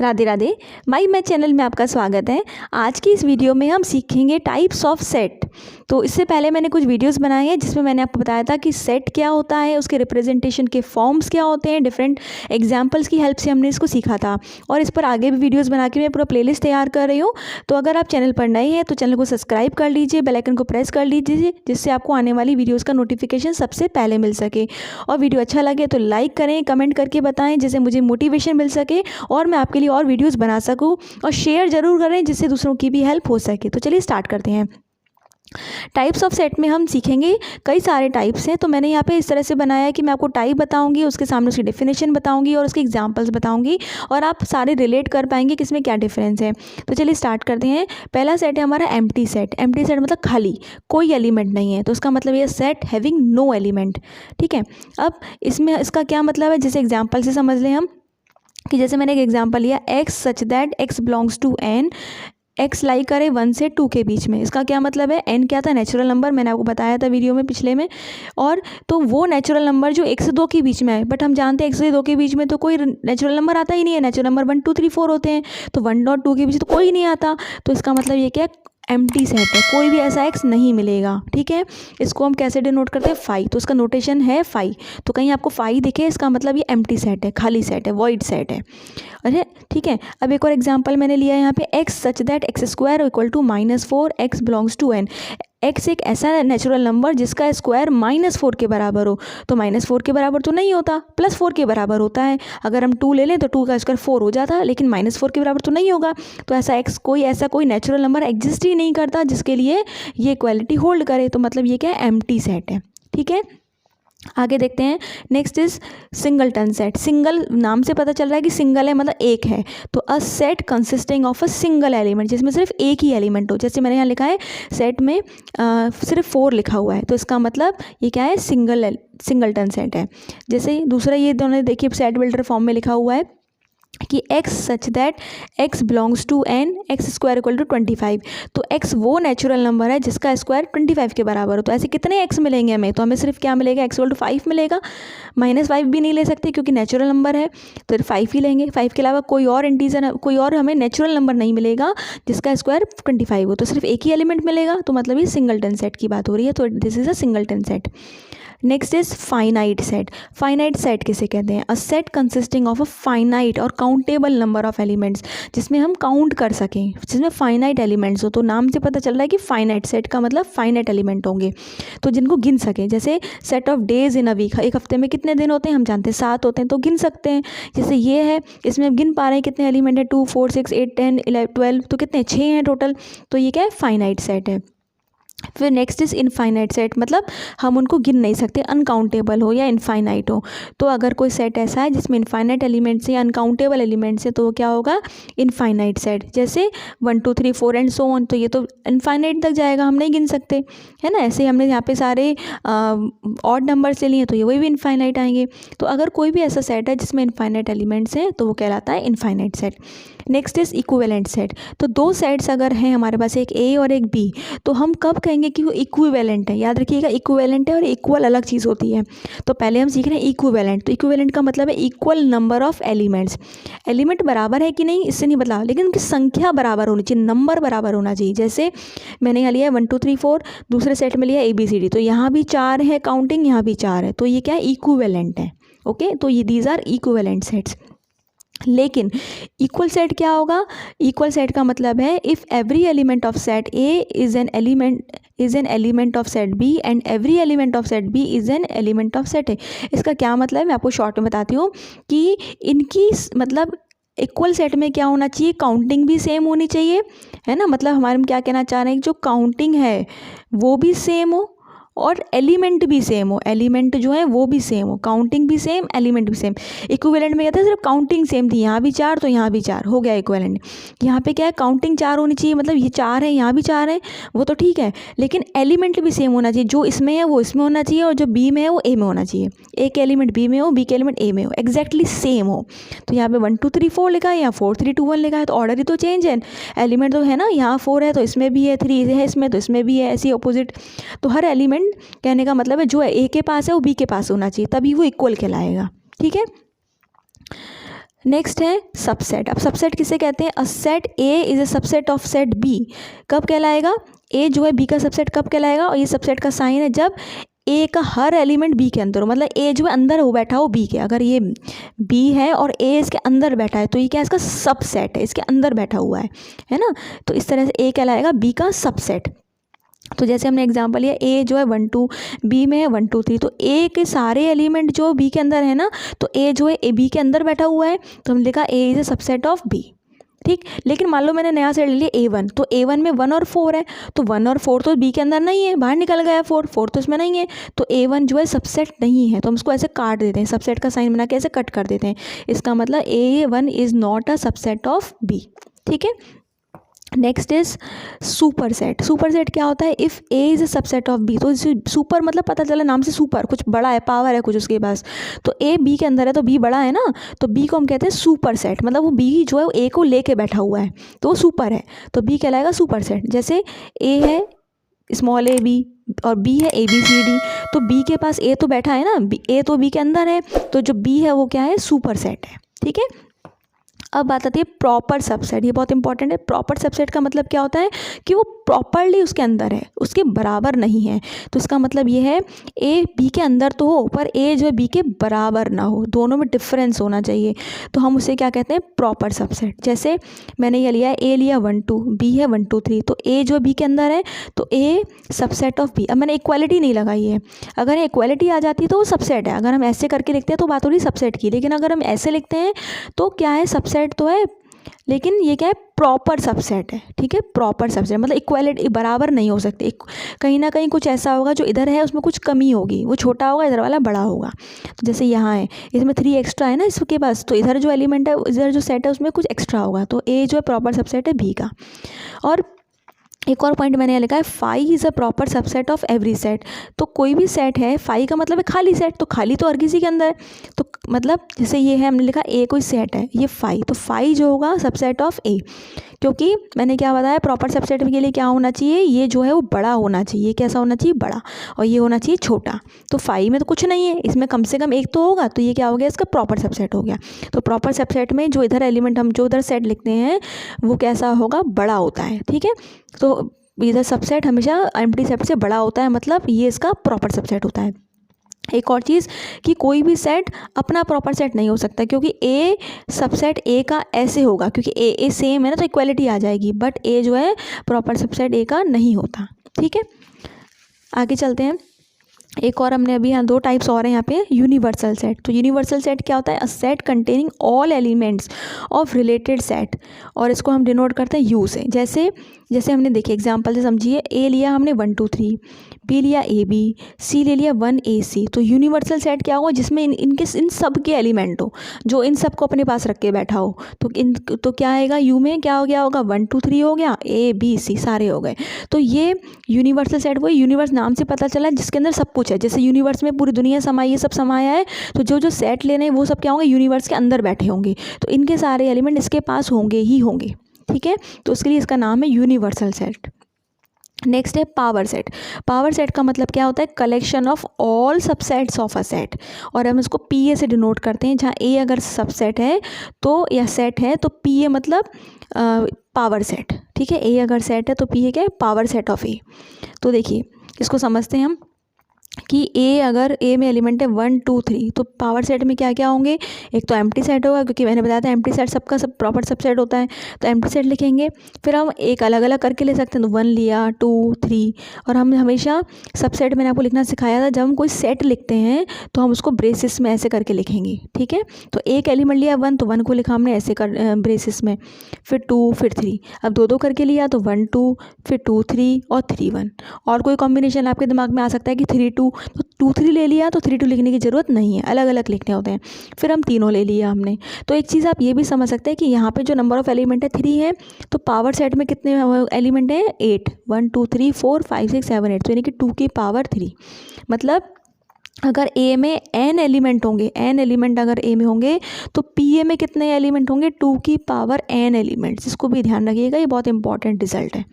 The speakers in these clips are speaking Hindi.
राधे राधे। माई मैथ चैनल में आपका स्वागत है। आज की इस वीडियो में हम सीखेंगे टाइप्स ऑफ सेट। तो इससे पहले मैंने कुछ वीडियोस बनाए हैं जिसमें मैंने आपको बताया था कि सेट क्या होता है, उसके रिप्रेजेंटेशन के फॉर्म्स क्या होते हैं, डिफरेंट एग्जांपल्स की हेल्प से हमने इसको सीखा था। और इस पर आगे भी वीडियोस बना के मैं पूरा प्लेलिस्ट तैयार कर रही हूँ। तो अगर आप चैनल पर नए हैं तो चैनल को सब्सक्राइब कर लीजिए, बेल आइकन को प्रेस कर लीजिए, जिससे आपको आने वाली वीडियोज़ का नोटिफिकेशन सबसे पहले मिल सके। और वीडियो अच्छा लगे तो लाइक करें, कमेंट करके बताएं, जिससे मुझे मोटिवेशन मिल सके और मैं आपके लिए और वीडियोस बना सकूं। और शेयर ज़रूर करें जिससे दूसरों की भी हेल्प हो सके। तो चलिए स्टार्ट करते हैं। टाइप्स ऑफ सेट में हम सीखेंगे कई सारे टाइप्स हैं। तो मैंने यहाँ पे इस तरह से बनाया है कि मैं आपको टाइप बताऊंगी, उसके सामने उसकी डेफिनेशन बताऊंगी और उसके एग्जांपल्स बताऊंगी, और आप सारे रिलेट कर पाएंगे कि इसमें क्या डिफरेंस है। तो चलिए स्टार्ट करते हैं। पहला सेट है हमारा एम्प्टी सेट। एम्प्टी सेट मतलब खाली, कोई एलिमेंट नहीं है। तो उसका मतलब ये सेट हैविंग नो एलिमेंट। ठीक है, अब इसमें इसका क्या मतलब है, जैसे एग्जाम्पल से समझ लें हम कि जैसे मैंने एक एग्जांपल लिया, X such that X belongs to N, X lie करे 1 से 2 के बीच में। इसका क्या मतलब है, एन क्या था, नेचुरल नंबर, मैंने आपको बताया था वीडियो में पिछले में। और तो वो नेचुरल नंबर जो 1 से 2 के बीच में है, बट हम जानते हैं 1 से 2 के बीच में तो कोई नेचुरल नंबर आता ही नहीं है। नेचुरल नंबर 1 2 3 4 होते हैं, तो 1 और 2 के बीच तो कोई नहीं आता। तो इसका मतलब ये क्या है, एम्प्टी सेट है, कोई भी ऐसा एक्स नहीं मिलेगा। ठीक है, इसको हम कैसे डिनोट करते हैं, फाई। तो इसका नोटेशन है फाई। तो कहीं आपको फाई दिखे, इसका मतलब ये एम्प्टी सेट है, खाली सेट है, वॉइड सेट है। अरे ठीक है, अब एक और एग्जांपल मैंने लिया है यहाँ पे, x such that x square equal to -4 x belongs to N. X एक ऐसा नेचुरल नंबर जिसका स्क्वायर -4 के बराबर हो। तो -4 के बराबर तो नहीं होता, +4 के बराबर होता है। अगर हम 2 ले लें तो 2 का स्क्वायर 4 हो जाता, लेकिन -4 के बराबर तो नहीं होगा। तो ऐसा कोई नेचुरल नंबर एग्जिस्ट ही नहीं करता जिसके लिए ये इक्वालिटी होल्ड करे। तो मतलब ये क्या है, एम्प्टी सेट है। ठीक है, आगे देखते हैं। Next is singleton set. Single नाम से पता चल रहा है कि सिंगल है, मतलब एक है। तो a set consisting of a single element, जिसमें सिर्फ एक ही एलिमेंट हो। जैसे मैंने यहाँ लिखा है सेट में सिर्फ 4 लिखा हुआ है, तो इसका मतलब ये क्या है, सिंगलटन सेट है। जैसे दूसरा ये दोनों देखिए सेट बिल्डर फॉर्म में लिखा हुआ है कि x such that x belongs to n, x square equal to 25। तो x वो नेचुरल नंबर है जिसका स्क्वायर 25 के बराबर हो। तो ऐसे कितने x मिलेंगे हमें, तो हमें सिर्फ क्या मिलेगा, x इक्वल टू 5 मिलेगा। -5 भी नहीं ले सकते क्योंकि नेचुरल नंबर है, तो 5 ही लेंगे। 5 के अलावा कोई और इंटीजर, कोई और हमें नेचुरल नंबर नहीं मिलेगा जिसका स्क्वायर 25 हो। तो सिर्फ एक ही एलिमेंट मिलेगा। तो मतलब ये सिंगलटन सेट की बात हो रही है। तो this is a singleton set. Next is finite set. Finite set किसे कहते हैं, a set consisting of a finite और काउंटेबल नंबर ऑफ एलिमेंट्स, जिसमें हम काउंट कर सकें, जिसमें फाइनाइट एलिमेंट्स हो। तो नाम से पता चल रहा है कि फाइनाइट सेट का मतलब फाइनाइट एलिमेंट होंगे, तो जिनको गिन सकें। जैसे set of days in a week, एक हफ्ते में कितने दिन होते हैं हम जानते हैं, 7 होते हैं, तो गिन सकते हैं। जैसे ये है, इसमें हम गिन पा रहे हैं कितने एलिमेंट है, 2 4 6 8 10 11 12, तो कितने 6 हैं टोटल। तो ये क्या है, फाइनाइट सेट है। फिर नेक्स्ट इज इनफाइनाइट सेट, मतलब हम उनको गिन नहीं सकते, अनकाउंटेबल हो या इनफाइनाइट हो। तो अगर कोई सेट ऐसा है जिसमें इनफाइनाइट एलिमेंट्स या अनकाउंटेबल एलिमेंट्स है, तो वो क्या होगा, इनफाइनाइट सेट। जैसे 1 2 3 4 एंड सो ऑन, तो ये तो इनफाइनाइट तक जाएगा, हम नहीं गिन सकते, है ना। ऐसे हमने यहाँ पे सारे ऑड नंबर्स ले लिए, तो ये वही भी इनफाइनाइट आएंगे। तो अगर कोई भी ऐसा सेट है जिसमें इनफाइनाइट एलिमेंट्स हैं, तो वो कहलाता है infinite set. Next is equivalent set. तो दो सेट्स अगर हैं हमारे पास, एक ए और एक बी, तो हम कब कहेंगे कि वो इक्विवेलेंट है। याद रखिएगा, इक्विवेलेंट है और इक्वल अलग चीज़ होती है। तो पहले हम सीख रहे हैं इक्विवेलेंट। तो इक्विवेलेंट का मतलब है equal number of elements. Element बराबर है कि नहीं इससे नहीं बदला, लेकिन उनकी संख्या बराबर होनी चाहिए, नंबर बराबर होना चाहिए। जैसे मैंने यहाँ लिया 1 2 3 4, दूसरे सेट में लिया ABCD, तो यहाँ भी 4 है काउंटिंग, यहाँ भी 4 है, तो ये क्या है, इक्विवेलेंट है। ओके, तो ये दीज आर इक्विवेलेंट सेट्स। लेकिन इक्वल सेट क्या होगा, इक्वल सेट का मतलब है if every element of set A is an element of set B and every element of set B is an element of set A. इसका क्या मतलब है, मैं आपको शॉर्ट में बताती हूँ कि इनकी मतलब इक्वल सेट में क्या होना चाहिए, काउंटिंग भी सेम होनी चाहिए, है ना। मतलब हमारे हम क्या कहना चाह रहे हैं कि जो काउंटिंग है वो भी सेम हो और एलिमेंट भी सेम हो। एलिमेंट जो है वो भी सेम हो, काउंटिंग भी सेम, एलिमेंट भी सेम। इक्विवेलेंट में कहते हैं सिर्फ काउंटिंग सेम थी, यहाँ भी 4 तो यहाँ भी 4 हो गया इक्विवेलेंट। यहाँ पे क्या है, काउंटिंग 4 होनी चाहिए, मतलब ये 4 है यहाँ भी 4 है, वो तो ठीक है, लेकिन एलिमेंट भी सेम होना चाहिए। जो इसमें है वो इसमें होना चाहिए और जो बी में है वो ए में होना चाहिए। एक एलिमेंट बी में हो, बी के एलिमेंट ए में हो, एग्जैक्टली सेम हो। तो यहाँ पे 1 2 3 4 लिखा है, यहाँ 4 3 2 1 लिखा है, तो ऑर्डर ही तो चेंज है। एलिमेंट तो है ना, यहाँ 4 है तो इसमें भी है, 3 है इसमें तो इसमें भी है, ऐसी अपोजिट। तो हर एलिमेंट कहने का मतलब है जो ए के पास है वो बी के पास होना चाहिए, तभी वो इक्वल कहलाएगा। ठीक है, नेक्स्ट है सबसेट। अब सबसेट किसे कहते हैं? A set A is a subset of set B. कब कहलाएगा? ए जो है बी का सबसेट कब कहलाएगा? और ये सबसेट का साइन है जब ए का हर एलिमेंट बी के अंदर हो, मतलब ए जो है अंदर हो बैठा हो बी के। अगर ये बी है और ए इसके अंदर बैठा है तो ये क्या है? इसका सबसेट है, इसके अंदर बैठा हुआ है ना। तो इस तरह से ए कहलाएगा बी का सबसेट। तो जैसे हमने एग्जांपल लिया, ए जो है 1 2, बी में है 1 2 3, तो ए के सारे एलिमेंट जो बी के अंदर है ना, तो ए जो है ए बी के अंदर बैठा हुआ है, तो हम लिखा A is a subset of B. ठीक, लेकिन मान लो मैंने नया सेट ले लिया A1, तो A1 में 1 और 4 है, तो 1 और 4 तो बी के अंदर नहीं है, बाहर निकल गया 4 तो इसमें नहीं है, तो A1 जो है सबसेट नहीं है। तो हम उसको ऐसे काट देते हैं, सबसेट का साइन बना के ऐसे कट कर देते हैं। इसका मतलब A1 is not a subset of B. ठीक है। Next is super set. Super set क्या होता है? If A is a subset of B, तो सुपर मतलब पता चला नाम से सुपर, कुछ बड़ा है, पावर है कुछ उसके पास। तो ए बी के अंदर है तो बी बड़ा है ना, तो बी को हम कहते हैं सुपर सेट, मतलब वो बी जो है वो ए को लेके बैठा हुआ है तो वो सुपर है, तो बी कहलाएगा सुपर सेट। जैसे ए है स्मॉल ए बी और बी है ए बी सी डी, तो बी के पास ए तो बैठा है ना, ए तो बी के अंदर है, तो जो बी है वो क्या है? सुपर सेट है। ठीक है। अब बात आती है प्रॉपर सबसेट। ये बहुत इंपॉर्टेंट है। प्रॉपर सबसेट का मतलब क्या होता है? कि वो प्रॉपरली उसके अंदर है, उसके बराबर नहीं है। तो इसका मतलब ये है ए बी के अंदर तो हो पर ए जो है बी के बराबर ना हो, दोनों में डिफरेंस होना चाहिए, तो हम उसे क्या कहते हैं? Proper subset. जैसे मैंने ये लिया है, ए लिया 1 2, बी है 1 2 3, तो ए जो बी के अंदर है तो ए सबसेट ऑफ बी। अब मैंने इक्वालिटी नहीं लगाई है, अगर इक्वालिटी आ जाती है तो वो सबसेट है। अगर हम ऐसे करके लिखते हैं तो बात हो रही सबसेट की, लेकिन अगर हम ऐसे लिखते हैं तो क्या है? सबसेट तो है लेकिन ये क्या है? प्रॉपर सबसेट है। ठीक है। प्रॉपर सबसेट मतलब इक्वालिटी बराबर नहीं हो सकती, कहीं ना कहीं कुछ ऐसा होगा जो इधर है उसमें कुछ कमी होगी, वो छोटा होगा इधर वाला बड़ा होगा। तो जैसे यहाँ है, इसमें 3 एक्स्ट्रा है ना इसके पास, तो इधर जो एलिमेंट है, इधर जो सेट है उसमें कुछ एक्स्ट्रा होगा, तो ए जो है प्रॉपर सबसेट है बी का। और एक और पॉइंट मैंने लिखा है, phi is a proper subset of every set. तो कोई भी सेट है, फाई का मतलब है खाली सेट, तो खाली तो हर किसी के अंदर है, तो मतलब जैसे ये है, हमने लिखा ए कोई सेट है, ये फाई, तो फाई जो होगा सबसेट ऑफ ए, क्योंकि मैंने क्या बताया? प्रॉपर सबसेट के लिए क्या होना चाहिए? ये जो है वो बड़ा होना चाहिए। कैसा होना चाहिए? बड़ा, और ये होना चाहिए छोटा। तो फाई में तो कुछ नहीं है, इसमें कम से कम एक तो होगा, तो ये क्या हो गया? इसका प्रॉपर सबसेट हो गया। तो प्रॉपर सबसेट में जो इधर एलिमेंट हम जो इधर सेट लिखते हैं वो कैसा होगा? बड़ा होता है। ठीक है। तो इधर सबसेट हमेशा एम्प्टी सेट से बड़ा होता है, मतलब ये इसका प्रॉपर सबसेट होता है। एक और चीज़ कि कोई भी सेट अपना प्रॉपर सेट नहीं हो सकता, क्योंकि ए सबसेट ए का ऐसे होगा, क्योंकि ए सेम है ना, तो इक्वालिटी आ जाएगी, बट ए जो है प्रॉपर सबसेट ए का नहीं होता। ठीक है। आगे चलते हैं। एक और हमने अभी यहाँ 2 टाइप्स और हैं यहाँ पे, यूनिवर्सल सेट। तो यूनिवर्सल सेट क्या होता है? A set containing all elements of related set, और इसको हम डिनोट करते हैं यू से। जैसे हमने देखे एग्जांपल से समझिए, ए लिया हमने 1 2 3, बी लिया ए बी, सी ले लिया 1 ए सी। तो यूनिवर्सल सेट क्या होगा? जिसमें इन सब के एलिमेंट हो, जो इन सब को अपने पास रख के बैठा हो, तो क्या आएगा? यू में क्या हो गया होगा? 1 2 3 हो गया, ए बी सी सारे हो गए। तो ये यूनिवर्सल सेट, वो यूनिवर्स नाम से पता चला जिसके अंदर सब कुछ है। जैसे यूनिवर्स में पूरी दुनिया समाई है, सब समाया है, तो जो सेट लेने हैं वो सब क्या होंगे? यूनिवर्स के अंदर बैठे होंगे, तो इनके सारे एलिमेंट इसके पास होंगे ही होंगे। ठीक है। तो उसके लिए इसका नाम है यूनिवर्सल सेट। नेक्स्ट है पावर सेट। पावर सेट का मतलब क्या होता है? Collection of all subsets of a set, और हम इसको पी ए से डिनोट करते हैं। जहाँ ए अगर सबसेट है तो या सेट है तो पी ए मतलब पावर सेट। ठीक है। ए अगर सेट है तो पी ए क्या है? पावर सेट ऑफ ए। तो देखिए इसको समझते हैं हम कि ए अगर ए में एलिमेंट है 1 2 3, तो पावर सेट में क्या क्या होंगे? एक तो एम्प्टी सेट होगा, क्योंकि मैंने बताया था एम्प्टी सेट सबका सब प्रॉपर सबसेट होता है, तो एम्प्टी सेट लिखेंगे। फिर हम एक अलग अलग करके ले सकते हैं, तो 1 लिया 2 3, और हम हमेशा सबसेट मैंने आपको लिखना सिखाया था, जब हम कोई सेट लिखते हैं तो हम उसको ब्रेसिस में ऐसे करके लिखेंगे। ठीक है। तो एक एलिमेंट लिया 1, तो 1 को लिखा हमने ऐसे कर ब्रेसिस में, फिर 2 फिर 3। अब 2 2 करके लिया तो 1 2 फिर 2 3 और 3 1। और कोई कॉम्बिनेशन आपके दिमाग में आ सकता है कि 3 2, तो 2 3 ले लिया तो 3 2 लिखने की ज़रूरत नहीं है, अलग अलग लिखने होते हैं। फिर हम तीनों ले लिया हमने। तो एक चीज़ आप ये भी समझ सकते हैं कि यहाँ पे जो नंबर ऑफ़ एलिमेंट है 3 है, तो पावर सेट में कितने एलिमेंट हैं? 8, 1 2 3 4 5 6 7 8, तो यानी कि 2 की पावर 3। मतलब अगर ए में n एलिमेंट होंगे, n एलिमेंट अगर ए में होंगे, तो पी ए में कितने एलिमेंट होंगे? 2 की पावर n एलिमेंट्स। इसको भी ध्यान रखिएगा, ये बहुत इंपॉर्टेंट रिजल्ट है।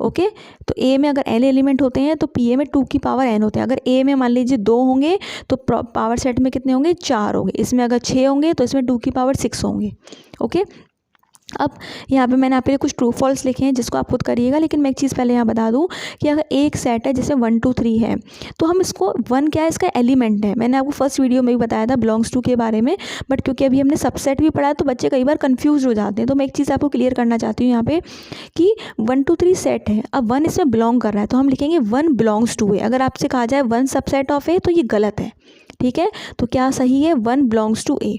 ओके। तो ए में अगर n एलिमेंट होते हैं तो पी ए में 2 की पावर n होते हैं। अगर ए में मान लीजिए 2 होंगे तो पावर सेट में कितने होंगे, 4 होंगे। इसमें अगर 6 होंगे तो इसमें 2 की पावर 6 होंगे। ओके। अब यहाँ पे मैंने आपके लिए कुछ ट्रू फॉल्स लिखे हैं जिसको आप खुद करिएगा, लेकिन मैं एक चीज़ पहले यहाँ बता दूँ कि अगर एक सेट है जिसमें 1 2 3 है तो हम इसको 1 क्या है, इसका एलिमेंट है। मैंने आपको फर्स्ट वीडियो में भी बताया था बिलोंग्स टू के बारे में, बट क्योंकि अभी हमने सबसेट भी पढ़ा है तो बच्चे कई बार कन्फ्यूज हो जाते हैं। तो मैं एक चीज़ आपको क्लियर करना चाहती हूँ यहाँ पे कि 1 2 3 सेट है, अब 1 इसमें बिलोंग कर रहा है तो हम लिखेंगे 1 बिलोंग्स टू ए। अगर आपसे कहा जाए 1 सबसेट ऑफ ए तो ये गलत है, ठीक है। तो क्या सही है, 1 बिलोंग्स टू ए।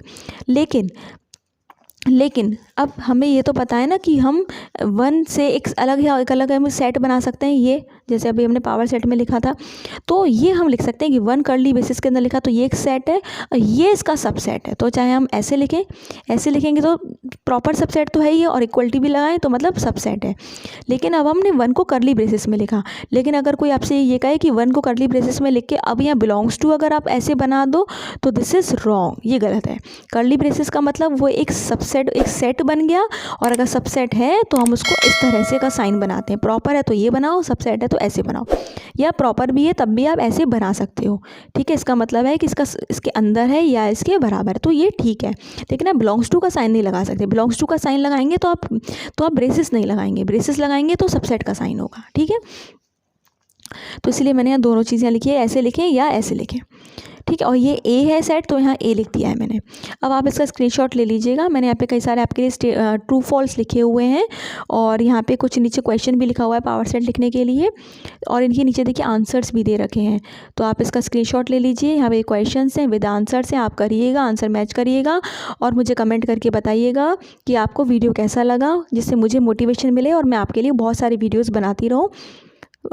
लेकिन अब हमें ये तो पता है ना कि हम 1 से एक अलग हम सेट बना सकते हैं। ये जैसे अभी हमने पावर सेट में लिखा था तो ये हम लिख सकते हैं कि 1 कर्ली बेसिस के अंदर लिखा तो ये एक सेट है और ये इसका सबसेट है। तो चाहे हम ऐसे लिखें, ऐसे लिखेंगे तो प्रॉपर सबसेट तो है ही है और इक्वलिटी भी लगाएं तो मतलब सबसेट है। लेकिन अब हमने 1 को कर्ली ब्रेसेस में लिखा, लेकिन अगर कोई आपसे ये कहे कि 1 को कर्ली ब्रेसेस में लिख के अब यहाँ बिलोंग्स टू अगर आप ऐसे बना दो तो दिस इज़ रॉन्ग, ये गलत है। कर्ली ब्रेसेस का मतलब वो एक सबसेट, एक सेट बन गया, और अगर सबसेट है तो हम उसको इस तरह से का साइन बनाते हैं। प्रॉपर है तो ये बनाओ, सबसेट है तो ऐसे बनाओ, या प्रॉपर भी है तब भी आप ऐसे बना सकते हो, ठीक है। इसका मतलब है कि इसके अंदर है या इसके बराबर है तो ये ठीक है। लेकिन आप बिलोंग्स टू का साइन नहीं लगा सकते। बिलोंग्स टू का साइन लगाएंगे तो आप ब्रेसेस नहीं लगाएंगे, ब्रेसेस लगाएंगे तो सबसेट का साइन होगा, ठीक है। तो इसलिए मैंने यहाँ दोनों चीज़ें लिखी है, ऐसे लिखें या ऐसे लिखें, ठीक है। और ये ए है सेट तो यहाँ ए लिख दिया है मैंने। अब आप इसका स्क्रीनशॉट ले लीजिएगा। मैंने यहाँ पे कई सारे आपके लिए ट्रू फॉल्स लिखे हुए हैं और यहाँ पे कुछ नीचे क्वेश्चन भी लिखा हुआ है पावर सेट लिखने के लिए, और इनके नीचे देखिए आंसर्स भी दे रखे हैं। तो आप इसका स्क्रीनशॉट ले लीजिए। यहाँ पे क्वेश्चन हैं विद आंसर्स हैं, आप करिएगा, आंसर मैच करिएगा और मुझे कमेंट करके बताइएगा कि आपको वीडियो कैसा लगा, जिससे मुझे मोटिवेशन मिले और मैं आपके लिए बहुत सारी वीडियोज़ बनाती रहूँ।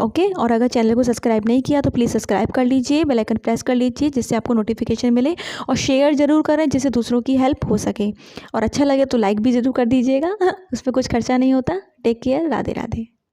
ओके। और अगर चैनल को सब्सक्राइब नहीं किया तो प्लीज़ सब्सक्राइब कर लीजिए, बेल आइकन प्रेस कर लीजिए जिससे आपको नोटिफिकेशन मिले, और शेयर ज़रूर करें जिससे दूसरों की हेल्प हो सके। और अच्छा लगे तो लाइक भी ज़रूर कर दीजिएगा, उस पर कुछ खर्चा नहीं होता। Take care, Radhe Radhe.